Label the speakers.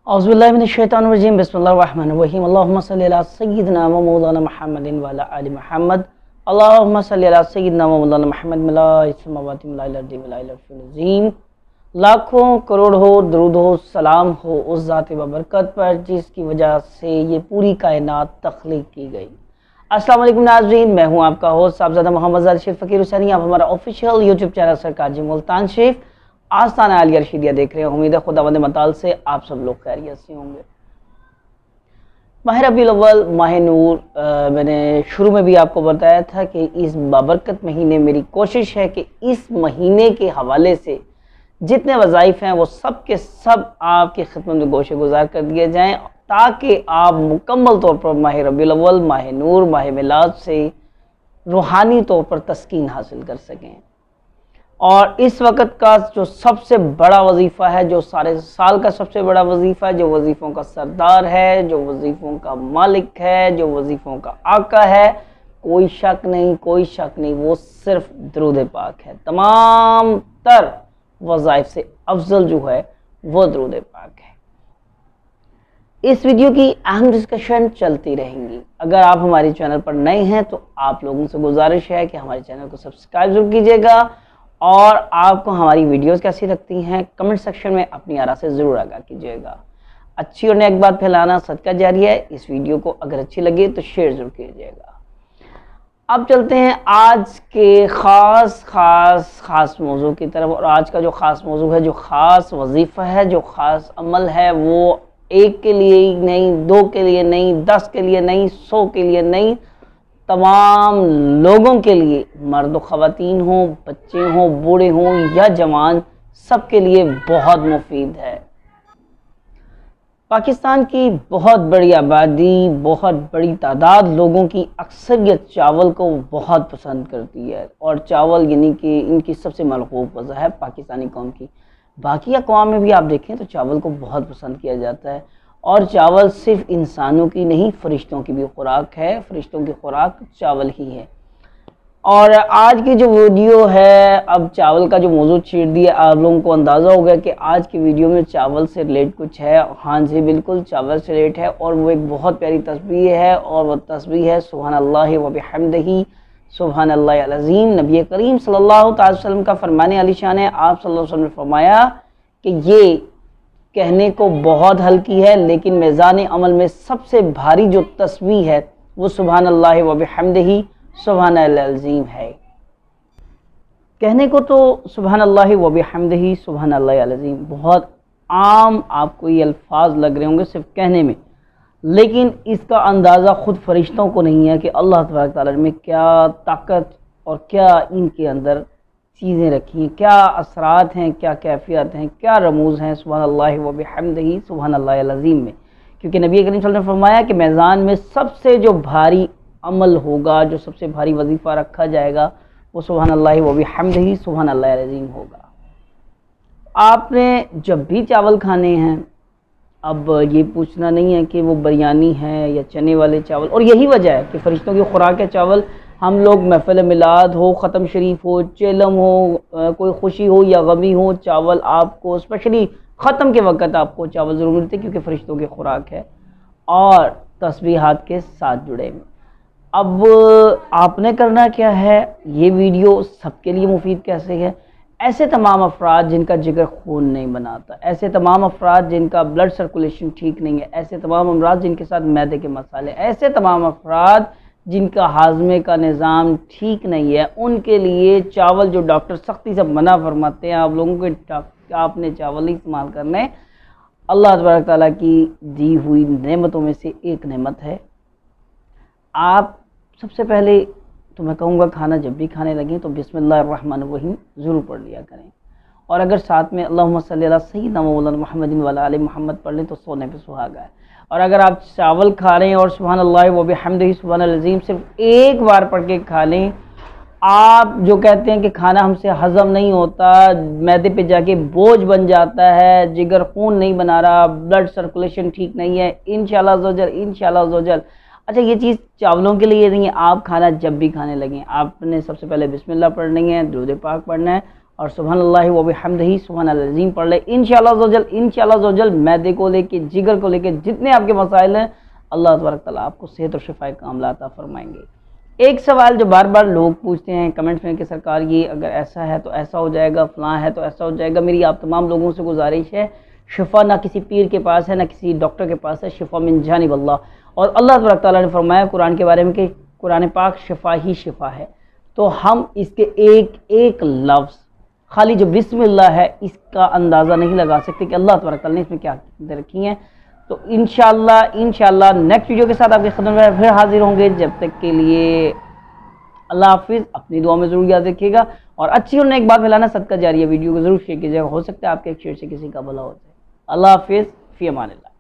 Speaker 1: औज़ुबिल्लाहिमिनश्शैतानिर्रजीम बिस्मिल्लाहिर्रहमानिर्रहीम अल्लाहुम्मा सल्लि अला सय्यिदिना व मौलाना मुहम्मदिन व अला आलि मुहम्मद अल्लाहुम्मा सल्लि अला सय्यिदिना व मौलाना मुहम्मद मिलाइस समावाति मिलाइल अर्दि मिलाइल अर्शिल अज़ीम। लाखों करोड़ हो दरूद हो सलाम हो उस ज़ात व बरकत पर जिसकी वजह से ये पूरी कायनात तख्लीक की गई। अस्सलाम वालेकुम नाज़रीन, मैं हूँ आपका होस्ट साहबज़ादा मोहम्मद रशीद फ़कीर हुसैनी। आप हमारा ऑफिशियल यूट्यूब चैनल सरकार जी मुल्तान शरीफ आस्ताना आलिया रशीदिया देख रहे हैं। उम्मीद है खुदावंद मताल से आप सब लोग खैरियत से होंगे। माह रबीउल अव्वल, माह नूर, मैंने शुरू में भी आपको बताया था कि इस बाबरकत महीने मेरी कोशिश है कि इस महीने के हवाले से जितने वज़ाइफ हैं वो सब के सब आपकी खिदमत में गोशे गुजार कर दिए जाएँ, ताकि आप मुकम्मल तौर पर माह रबीउल अव्वल, माह नूर, माह मिलाद से रूहानी तौर पर तस्कीन हासिल कर सकें। और इस वक्त का जो सबसे बड़ा वजीफ़ा है, जो सारे साल का सबसे बड़ा वजीफ़ा है, जो वजीफ़ों का सरदार है, जो वजीफ़ों का मालिक है, जो वजीफ़ों का आका है, कोई शक नहीं, कोई शक नहीं, वो सिर्फ दरूद पाक है। तमाम तर वज़ाइफ से अफजल जो है वो दरूद पाक है। इस वीडियो की अहम डिस्कशन चलती रहेंगी। अगर आप हमारे चैनल पर नए हैं तो आप लोगों से गुजारिश है कि हमारे चैनल को सब्सक्राइब जरूर कीजिएगा और आपको हमारी वीडियोस कैसी लगती हैं कमेंट सेक्शन में अपनी आरा से ज़रूर आगाह कीजिएगा। अच्छी और नेक बात फैलाना सदका जारी है। इस वीडियो को अगर अच्छी लगे तो शेयर ज़रूर कीजिएगा। अब चलते हैं आज के ख़ास मौजू की तरफ। और आज का जो ख़ास मौजू है, जो ख़ास वजीफ़ा है, जो ख़ास अमल है, वो एक के लिए ही नहीं, दो के लिए नहीं, 10 के लिए नहीं, 100 के लिए नहीं, तमाम लोगों के लिए, मर्द ख़वातीन हों, बच्चे हों, बूढ़े हों या जवान, सब के लिए बहुत मुफीद है। पाकिस्तान की बहुत बड़ी आबादी, बहुत बड़ी तादाद लोगों की अक्सरियत चावल को बहुत पसंद करती है और चावल यानी कि इनकी सबसे मलहूब ग़िज़ा है पाकिस्तानी कौम की। बाकी अक़वाम में भी आप देखें तो चावल को बहुत पसंद किया जाता है और चावल सिर्फ इंसानों की नहीं, फरिश्तों की भी खुराक है। फरिश्तों की खुराक चावल ही है। और आज की जो वीडियो है, अब चावल का जो मौजू छेड़ दिया, आप लोगों को अंदाज़ा हो गया कि आज की वीडियो में चावल से रिलेट कुछ है। हाँ जी, बिल्कुल चावल से रिलेट है और वो एक बहुत प्यारी तस्बीह है और वह तस्बीह है सुभान अल्लाह व बिहम्दिही सुभान अल्लाह अल अज़ीम। नबी करीम सल्लल्लाहु अलैहि वसल्लम का फरमाने आलिशान है। आप सल्लल्लाहु अलैहि वसल्लम ने फरमाया कि ये कहने को बहुत हल्की है, लेकिन मीज़ान अमल में सबसे भारी जो तस्बीह है वो सुभान अल्लाह व बिहम्दिही सुभान अल अज़ीम है। कहने को तो सुभान अल्लाह व बिहम्दिही सुभान अल्लाह अल अज़ीम बहुत आम आपको ये अल्फाज लग रहे होंगे सिर्फ कहने में, लेकिन इसका अंदाज़ा ख़ुद फरिश्तों को नहीं है कि अल्लाह तबारक तआला में क्या ताकत और क्या इनके अंदर चीज़ें रखी हैं, क्या असरात हैं, क्या कैफियत हैं, क्या रमूज़ हैं सुभान अल्लाह व बिहम्दिही सुभान अल्लाह अल अज़ीम में। क्योंकि नबी करीम सल्लल्लाहु अलैहि वसल्लम ने फरमाया कि मैज़ान में सबसे जो भारी अमल होगा, जो सबसे भारी वजीफ़ा रखा जाएगा वो सुभान अल्लाह व बिहम्दिही सुभान अल्लाह अल अज़ीम होगा। आपने जब भी चावल खाने हैं, अब ये पूछना नहीं है कि वो बिरयानी है या चने वाले चावल, और यही वजह है कि फरिश्तों की खुराक है चावल। हम लोग महफ़िल मिलाद हो, ख़त्म शरीफ हो, चेलम हो, कोई खुशी हो या गमी हो, चावल आपको स्पेशली ख़त्म के वक़्त आपको चावल ज़रूर मिलते क्योंकि फरिश्तों की खुराक है और तस्बीहात के साथ जुड़े हैं। अब आपने करना क्या है, ये वीडियो सबके लिए मुफीद कैसे है। ऐसे तमाम अफराद जिनका जिगर खून नहीं बनाता, ऐसे तमाम अफराद जिनका ब्लड सर्कुलेशन ठीक नहीं है, ऐसे तमाम अमराज जिनके साथ मैदे के मसाले, ऐसे तमाम अफराद जिनका हाजमे का निज़ाम ठीक नहीं है, उनके लिए चावल जो डॉक्टर सख्ती से मना फरमाते हैं आप लोगों के आपने चावल ही इस्तेमाल करने, अल्लाह तबारक तआला की दी हुई नेमतों में से एक नेमत है। आप सबसे पहले तो मैं कहूँगा खाना जब भी खाने लगें तो बिस्मिल्लाहिर्रहमानिर्रहीम ज़रूर पढ़ लिया करें, और अगर साथ में अल्लाहुम्मा सल्ली अला सय्यिदिना मौलाना मुहम्मदिन व अला आलि मुहम्मद पढ़ लें तो सोने पे सुहागा है। और अगर आप चावल खा रहे हैं और सुभान अल्लाह व बिहम्दिही सुभान अल अज़ीम सिर्फ एक बार पढ़ के खा लें, आप जो कहते हैं कि खाना हमसे हज़म नहीं होता, मैदे पे जाके बोझ बन जाता है, जिगर खून नहीं बना रहा, ब्लड सर्कुलेशन ठीक नहीं है, इंशाअल्लाह ज़ोजल। अच्छा, ये चीज़ चावलों के लिए नहीं है। आप खाना जब भी खाने लगें आपने सबसे पहले बिस्मिल्लाह पढ़नी है, दुरूद पाक पढ़ना है और सुबहानल्लाहि व बिहम्दिही सुबहानल अज़ीम पढ़ ले। इंशाअल्लाह ज़ोजल मैदे को लेके, जिगर को लेके जितने आपके मसाइल हैं, अल्लाह तबारक तआला आपको सेहत और शिफा कामिला अता फरमाएंगे। एक सवाल जो बार बार लोग पूछते हैं कमेंट्स में कि सरकार ये अगर ऐसा है तो ऐसा हो जाएगा, फलां है तो ऐसा हो जाएगा। मेरी आप तमाम लोगों से गुजारिश है, शिफा ना किसी पीर के पास है ना किसी डॉक्टर के पास है, शिफा मिन जानिब अल्लाह। और अल्लाह तबारक तआला ने फरमाया कुरान के बारे में कि कुरान पाक शिफा ही शिफा है। तो हम इसके एक एक लफ्ज़ खाली जो बिस्मिल्लाह है इसका अंदाज़ा नहीं लगा सकते कि अल्लाह तबारक तआला ने इसमें क्या रखी हैं। तो इंशाअल्लाह नेक्स्ट वीडियो के साथ आपके खिदमत में फिर हाजिर होंगे। जब तक के लिए अल्लाह हाफिज़, अपनी दुआ में ज़रूर याद रखिएगा और अच्छी और नेक बात फैलाना सदका जारी है। वीडियो को ज़रूर शेयर कीजिएगा, हो सकता है आपके एक शेयर से किसी का भला हो जाए। अल्लाह हाफिज़, फ़ी अमानिल्लाह।